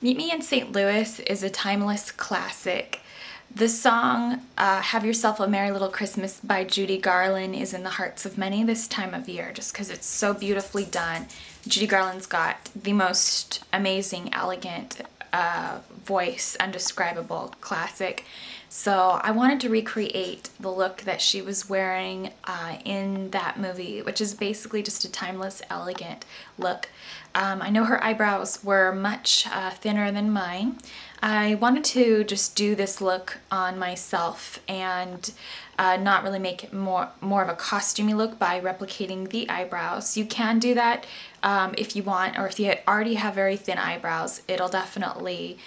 Meet Me in St. Louis is a timeless classic. The song Have Yourself a Merry Little Christmas by Judy Garland is in the hearts of many this time of year just because it's so beautifully done. Judy Garland's got the most amazing, elegant voice, undescribable classic. So I wanted to recreate the look that she was wearing in that movie, which is basically just a timeless, elegant look. I know her eyebrows were much thinner than mine. I wanted to just do this look on myself and not really make it more of a costumey look by replicating the eyebrows. You can do that if you want, or if you already have very thin eyebrows, it'll definitely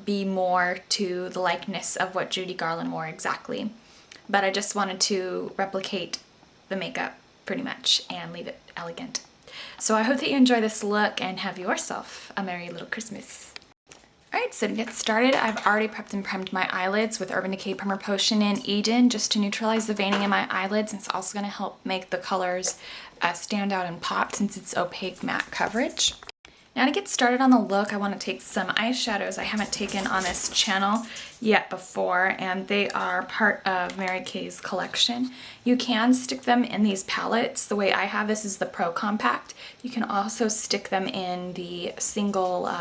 be more to the likeness of what Judy Garland wore exactly. But I just wanted to replicate the makeup pretty much and leave it elegant. So I hope that you enjoy this look and have yourself a merry little Christmas. Alright, so to get started, I've already prepped and primed my eyelids with Urban Decay Primer Potion in Eden just to neutralize the veining in my eyelids, and it's also going to help make the colors stand out and pop since it's opaque matte coverage. Now to get started on the look, I want to take some eyeshadows I haven't taken on this channel yet before, and they are part of Mary Kay's collection. You can stick them in these palettes. The way I have this is the Pro Compact. You can also stick them in the single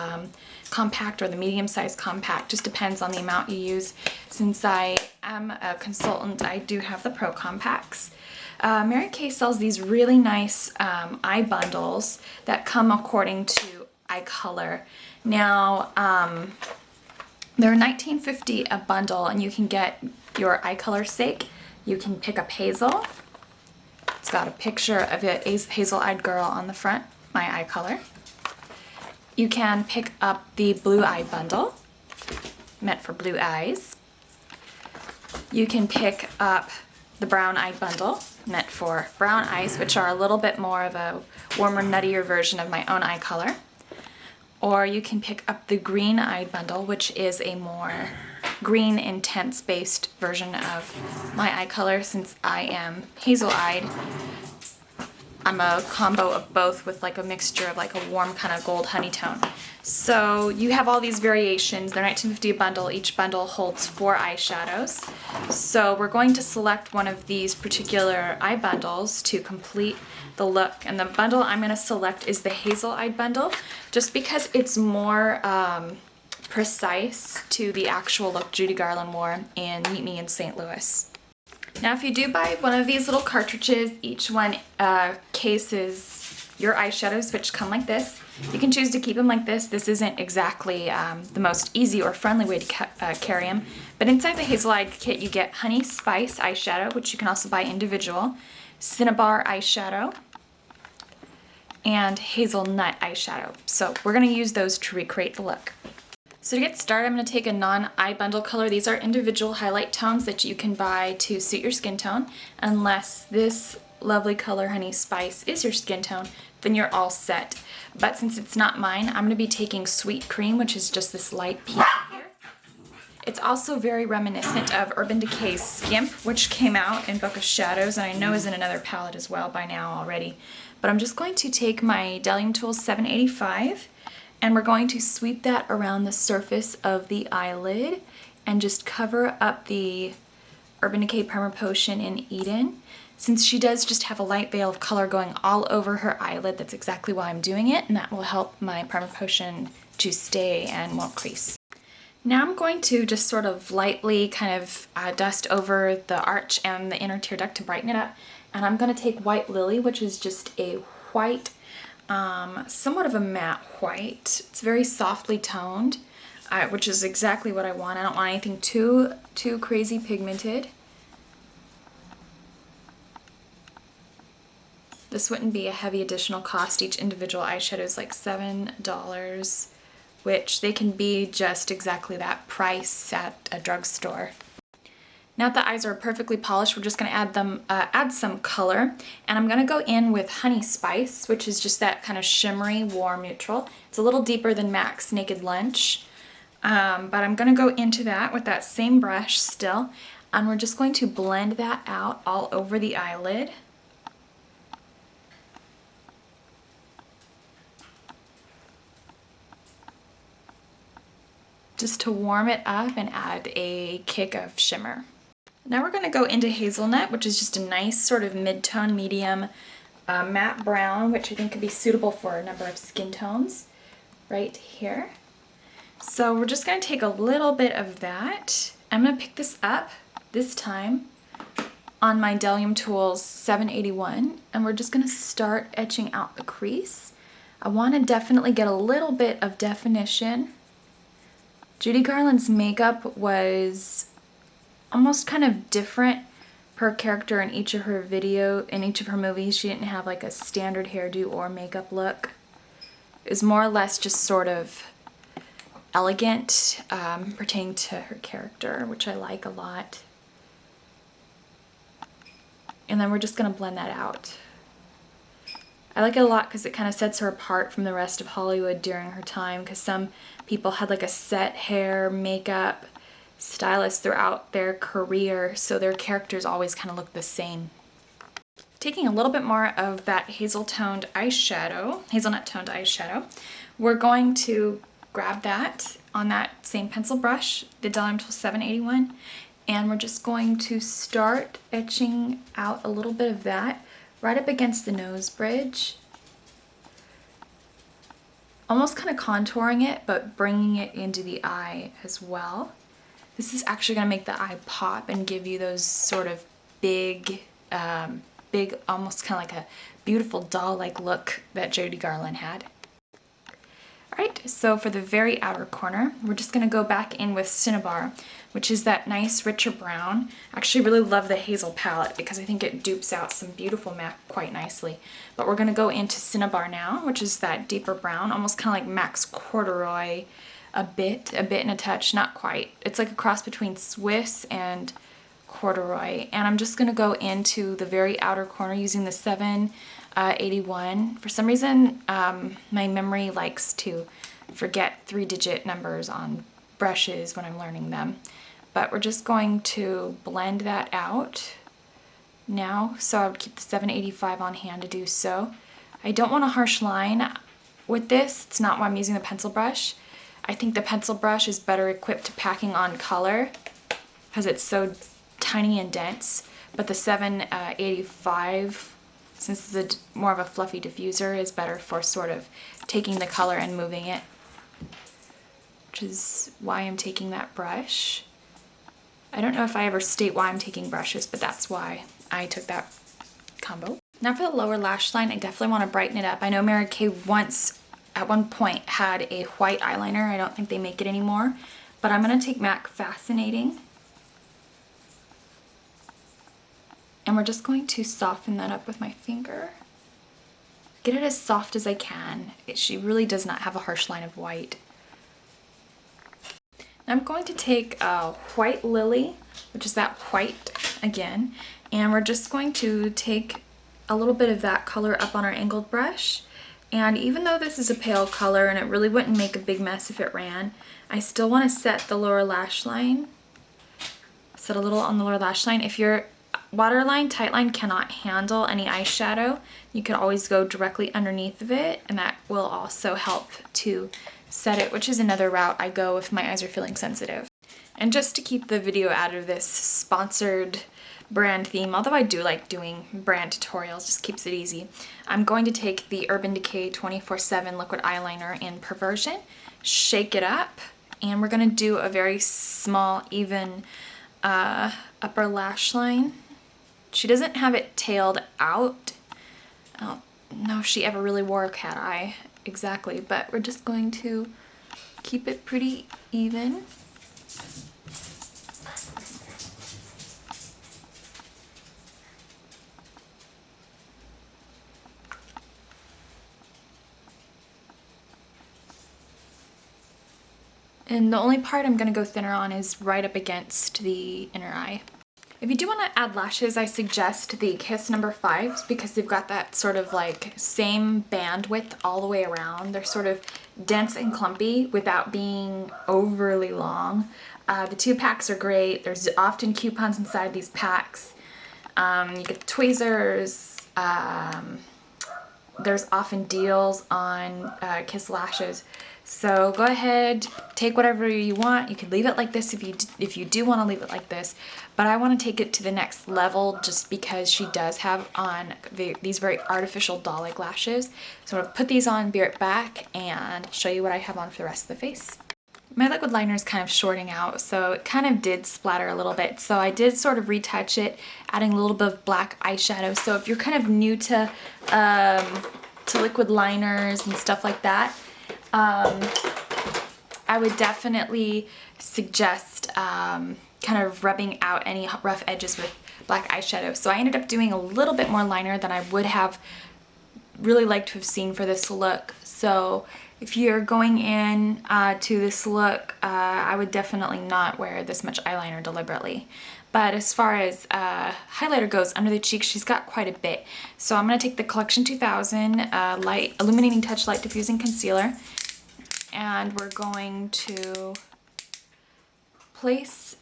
compact or the medium-sized compact. Just depends on the amount you use. Since I am a consultant, I do have the Pro Compacts. Mary Kay sells these really nice eye bundles that come according to eye color. Now, they're $19.50 a bundle, and you can get your eye color sake. You can pick up Hazel. It's got a picture of a hazel-eyed girl on the front, my eye color. You can pick up the Blue Eye bundle, meant for blue eyes. You can pick up the Brown Eye bundle, meant for brown eyes, which are a little bit more of a warmer, nuttier version of my own eye color. Or you can pick up the Green Eye bundle, which is a more green, intense-based version of my eye color. Since I am hazel-eyed, I'm a combo of both with like a mixture of like a warm kind of gold honey tone. So you have all these variations. They're $19.50 a bundle. Each bundle holds 4 eyeshadows. So we're going to select one of these particular eye bundles to complete the look. And the bundle I'm going to select is the Hazel Eye bundle, just because it's more precise to the actual look Judy Garland wore in Meet Me in St. Louis. Now if you do buy one of these little cartridges, each one cases your eyeshadows, which come like this. You can choose to keep them like this. This isn't exactly the most easy or friendly way to carry them. But inside the Hazel Eye kit you get Honey Spice eyeshadow, which you can also buy individual, Cinnabar eyeshadow, and Hazelnut eyeshadow. So we're going to use those to recreate the look. So to get started, I'm going to take a non-eye bundle color. These are individual highlight tones that you can buy to suit your skin tone. Unless this lovely color, Honey Spice, is your skin tone, then you're all set. But since it's not mine, I'm going to be taking Sweet Cream, which is just this light pink here. It's also very reminiscent of Urban Decay's Skimp, which came out in Book of Shadows, and I know is in another palette as well by now already. But I'm just going to take my Delling Tool 785, and we're going to sweep that around the surface of the eyelid and just cover up the Urban Decay Primer Potion in Eden. Since she does just have a light veil of color going all over her eyelid, that's exactly why I'm doing it, and that will help my primer potion to stay and won't crease. Now I'm going to just sort of lightly kind of dust over the arch and the inner tear duct to brighten it up. And I'm going to take White Lily, which is just a white, somewhat of a matte white. It's very softly toned, which is exactly what I want. I don't want anything too crazy pigmented. This wouldn't be a heavy additional cost. Each individual eyeshadow is like $7, which they can be just exactly that price at a drugstore. Now that the eyes are perfectly polished, we're just going to add some color, and I'm going to go in with Honey Spice, which is just that kind of shimmery, warm neutral. It's a little deeper than MAC's Naked Lunch, but I'm going to go into that with that same brush still, and we're just going to blend that out all over the eyelid. just to warm it up and add a kick of shimmer. Now we're going to go into Hazelnut, which is just a nice sort of mid-tone medium matte brown, which I think could be suitable for a number of skin tones right here. So we're just going to take a little bit of that. I'm going to pick this up this time on my Delium Tools 781, and we're just going to start etching out the crease. I want to definitely get a little bit of definition. Judy Garland's makeup was almost kind of different per character in each of her movies. She didn't have like a standard hairdo or makeup look. It was more or less just sort of elegant, pertaining to her character, which I like a lot. And then we're just gonna blend that out. I like it a lot because it kind of sets her apart from the rest of Hollywood during her time, because some people had like a set hair, makeup, stylist throughout their career, so their characters always kind of look the same. Taking a little bit more of that hazelnut toned eyeshadow, we're going to grab that on that same pencil brush, the Delium Tool 781, and we're just going to start etching out a little bit of that right up against the nose bridge. Almost kind of contouring it, but bringing it into the eye as well. This is actually going to make the eye pop and give you those sort of big, almost kind of like a beautiful doll-like look that Judy Garland had. Alright, so for the very outer corner, we're just going to go back in with Cinnabar, which is that nice richer brown. I actually really love the hazel palette because I think it dupes out some beautiful MAC quite nicely. But we're going to go into Cinnabar now, which is that deeper brown, almost kind of like MAC's corduroy, a bit and a touch, not quite. It's like a cross between Swiss and corduroy. And I'm just going to go into the very outer corner using the 781. For some reason, my memory likes to forget 3-digit numbers on brushes when I'm learning them. But we're just going to blend that out now. So I would keep the 785 on hand to do so. I don't want a harsh line with this. It's not why I'm using the pencil brush. I think the pencil brush is better equipped to packing on color because it's so tiny and dense. But the 785, since it's more of a fluffy diffuser, is better for sort of taking the color and moving it, which is why I'm taking that brush. I don't know if I ever state why I'm taking brushes, but that's why I took that combo. Now for the lower lash line, I definitely want to brighten it up. I know Mary Kay at one point had a white eyeliner. I don't think they make it anymore, but I'm going to take MAC Fascinating, and we're just going to soften that up with my finger. Get it as soft as I can. She really does not have a harsh line of white. I'm going to take a White Lily, which is that white again, and we're just going to take a little bit of that color up on our angled brush. And even though this is a pale color and it really wouldn't make a big mess if it ran, I still want to set the lower lash line. Set a little on the lower lash line. If your waterline, tightline cannot handle any eyeshadow, you can always go directly underneath of it, and that will also help to set it, which is another route I go if my eyes are feeling sensitive. And just to keep the video out of this sponsored brand theme, although I do like doing brand tutorials, just keeps it easy, I'm going to take the Urban Decay 24/7 liquid eyeliner in Perversion, shake it up, and we're going to do a very small, even upper lash line. She doesn't have it tailed out. I don't know if she ever really wore a cat eye exactly, but we're just going to keep it pretty even. And the only part I'm going to go thinner on is right up against the inner eye. If you do want to add lashes, I suggest the Kiss No. 5s because they've got that sort of like same bandwidth all the way around. They're sort of dense and clumpy without being overly long. The 2-packs are great. There's often coupons inside these packs. You get the tweezers. There's often deals on Kiss lashes. So go ahead, take whatever you want. You could leave it like this if you do want to leave it like this, but I want to take it to the next level just because she does have on these very artificial doll-like lashes. So I'm going to put these on, be right back, and show you what I have on for the rest of the face. My liquid liner is kind of shorting out, so it kind of did splatter a little bit. So I did sort of retouch it, adding a little bit of black eyeshadow. So if you're kind of new to liquid liners and stuff like that, I would definitely suggest kind of rubbing out any rough edges with black eyeshadow. So I ended up doing a little bit more liner than I would have really liked to have seen for this look. So if you're going in to this look, I would definitely not wear this much eyeliner deliberately. But as far as highlighter goes, under the cheeks, she's got quite a bit. So I'm going to take the Collection 2000 Illuminating Touch Light Diffusing Concealer, and we're going to place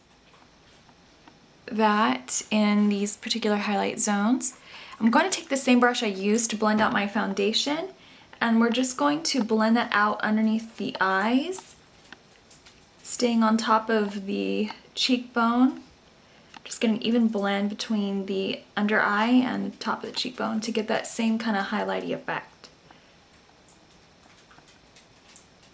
that in these particular highlight zones. I'm going to take the same brush I used to blend out my foundation, and we're just going to blend that out underneath the eyes, staying on top of the cheekbone. Just get an even blend between the under eye and the top of the cheekbone to get that same kind of highlighty effect.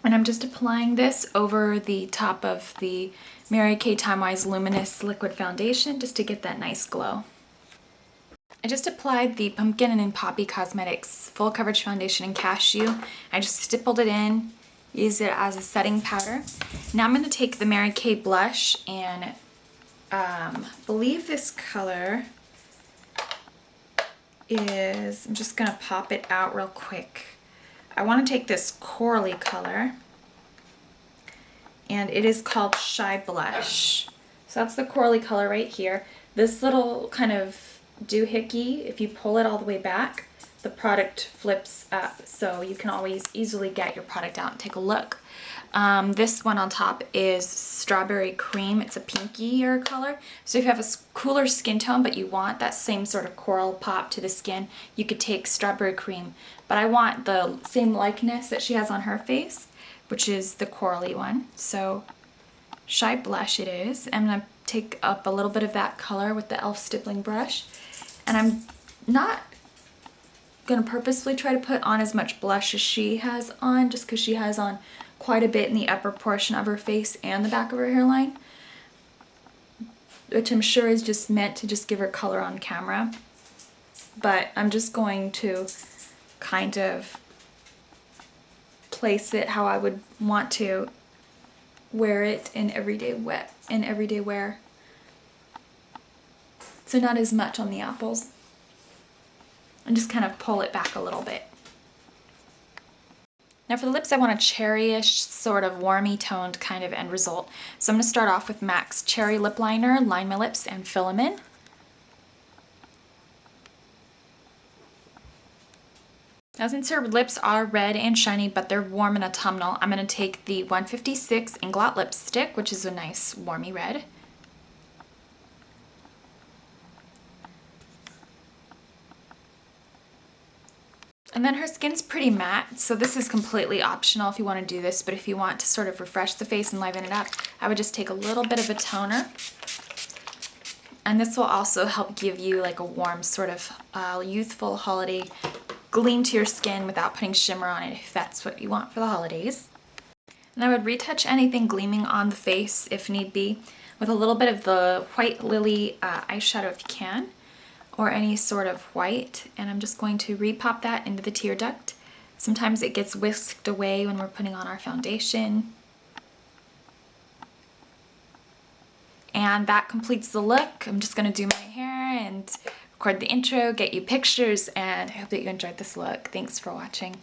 And I'm just applying this over the top of the Mary Kay Timewise Luminous Liquid Foundation just to get that nice glow. I just applied the Pumpkin and Poppy Cosmetics Full Coverage Foundation in Cashew. I just stippled it in, used it as a setting powder. Now I'm going to take the Mary Kay blush and believe this color is, I'm just going to pop it out real quick. I want to take this corally color, and it is called Shy Blush. So that's the corally color right here. This little kind of doohickey, if you pull it all the way back, the product flips up, so you can always easily get your product out and take a look. This one on top is Strawberry Cream. It's a pinkier color. So if you have a cooler skin tone but you want that same sort of coral pop to the skin, you could take Strawberry Cream. But I want the same likeness that she has on her face, which is the corally one. So Shy Blush it is. I'm going to take up a little bit of that color with the e.l.f. stippling brush. And I'm not going to purposefully try to put on as much blush as she has on, just because she has on quite a bit in the upper portion of her face and the back of her hairline, which I'm sure is just meant to just give her color on camera. But I'm just going to kind of place it how I would want to wear it in everyday wear. So not as much on the apples. And just kind of pull it back a little bit. Now for the lips, I want a cherryish, sort of warmy toned kind of end result. So I'm going to start off with MAC's Cherry Lip Liner, line my lips, and fill them in. Now since her lips are red and shiny, but they're warm and autumnal, I'm going to take the 156 Inglot lipstick, which is a nice warmy red. And then her skin's pretty matte, so this is completely optional if you want to do this, but if you want to sort of refresh the face and liven it up, I would just take a little bit of a toner. And this will also help give you like a warm sort of youthful holiday gleam to your skin without putting shimmer on it if that's what you want for the holidays. And I would retouch anything gleaming on the face if need be with a little bit of the White Lily eyeshadow if you can, or any sort of white, and I'm just going to repop that into the tear duct. Sometimes it gets whisked away when we're putting on our foundation. And that completes the look. I'm just going to do my hair and record the intro, get you pictures, and I hope that you enjoyed this look. Thanks for watching.